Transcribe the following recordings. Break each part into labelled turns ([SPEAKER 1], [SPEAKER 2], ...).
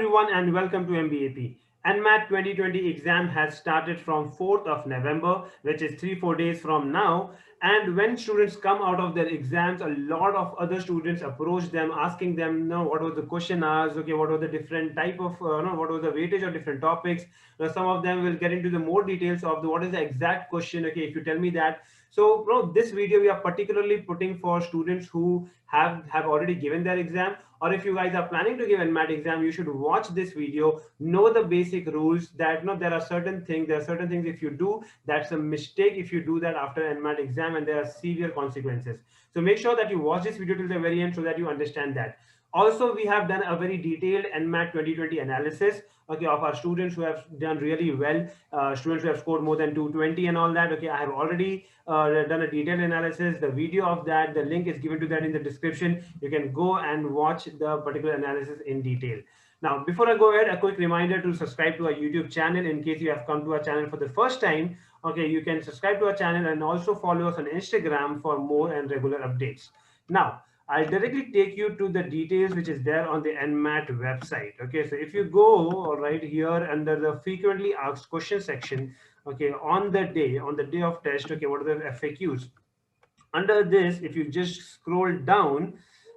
[SPEAKER 1] everyone and welcome to MBAP. NMAT 2020 exam has started from 4th of November, which is 3-4 days from now. And when students come out of their exams, a lot of other students approach them, asking them, what was the question asked? Okay, what was the different type of, what was the weightage of different topics? Some of them will get into the more details of what is the exact question. Okay, if you tell me that. So, this video we are particularly putting for students who have already given their exam, or if you guys are planning to give NMAT exam, you should watch this video, know the basic rules that there are certain things if you do, that's a mistake if you do that after NMAT exam, and there are severe consequences. So make sure that you watch this video till the very end so that you understand that. Also, we have done a very detailed NMAT 2020 analysis, okay, of our students who have done really well, students who have scored more than 220 and all that. Okay, I have already done a detailed analysis. The video of that, the link is given to that in the description. You can go and watch the particular analysis in detail. Now, before I go ahead, a quick reminder to subscribe to our YouTube channel in case you have come to our channel for the first time. Okay, you can subscribe to our channel and also follow us on Instagram for more and regular updates. Now, I'll directly take you to the details which is there on the NMAT website. Okay, so if you go right here under the frequently asked questions section, okay, on the day of test, okay, what are the FAQs? Under this, if you just scroll down,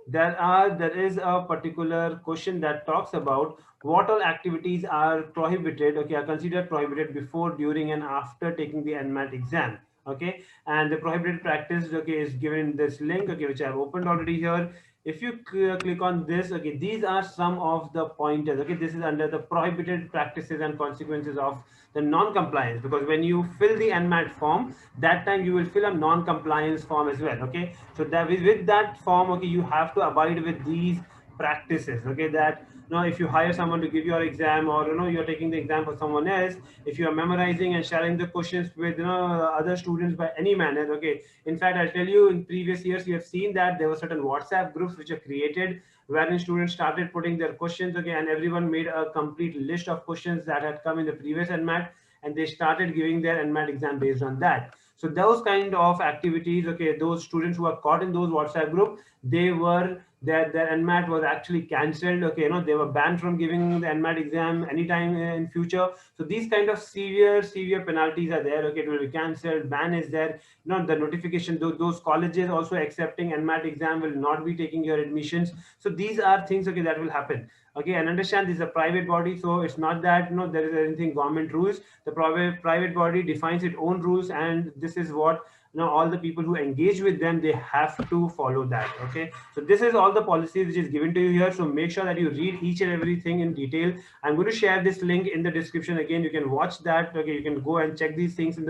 [SPEAKER 1] there is a particular question that talks about what all activities are prohibited, okay, are considered prohibited before, during, and after taking the NMAT exam. Okay, and the prohibited practice, okay, is given in this link, okay, which I have opened already here. If you click on this, okay, these are some of the pointers. Okay, this is under the prohibited practices and consequences of the non-compliance, because when you fill the NMAT form, that time you will fill a non-compliance form as well. Okay, so that with that form, okay, you have to abide with these practices. Okay, that if you hire someone to give your exam, or you're taking the exam for someone else, if you are memorizing and sharing the questions with other students by any manner, okay, in fact, I'll tell you, in previous years we have seen that there were certain WhatsApp groups which are created wherein students started putting their questions, okay, and everyone made a complete list of questions that had come in the previous NMAT, and they started giving their NMAT exam based on that. So those kind of activities, okay, those students who are caught in those WhatsApp group, their NMAT was actually cancelled. Okay, they were banned from giving the NMAT exam anytime in future. So these kind of severe penalties are there. Okay, it will be cancelled, ban is there. The notification, those colleges also accepting NMAT exam will not be taking your admissions. So these are things, okay, that will happen. Okay, and understand this is a private body, so it's not that there is anything government rules. The private body defines its own rules, and this is what all the people who engage with them, they have to follow that. Okay, so this is all the policies which is given to you here. So make sure that you read each and everything in detail. I'm going to share this link in the description. Again, you can watch that. Okay, you can go and check these things on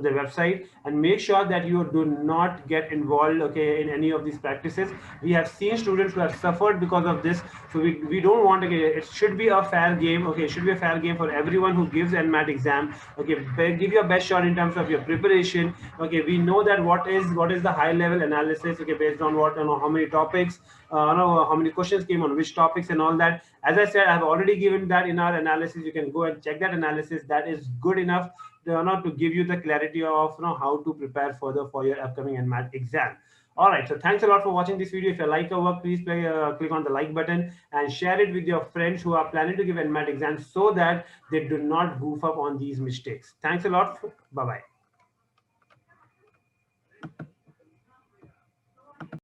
[SPEAKER 1] the website, and make sure that you do not get involved, okay, in any of these practices. We have seen students who have suffered because of this, so we don't want, okay, it should be a fair game. Okay, it should be a fair game for everyone who gives NMAT exam. Okay, give your best shot in terms of your preparation. Okay, we know that what is the high level analysis, okay, based on what, how many topics, how many questions came on which topics and all that. As I said, I have already given that in our analysis. You can go and check that analysis. That is good enough to give you the clarity of how to prepare further for your upcoming NMAT exam. All right, so thanks a lot for watching this video. If you like our work, please click on the like button and share it with your friends who are planning to give NMAT exams so that they do not goof up on these mistakes. Thanks a lot. Bye-bye.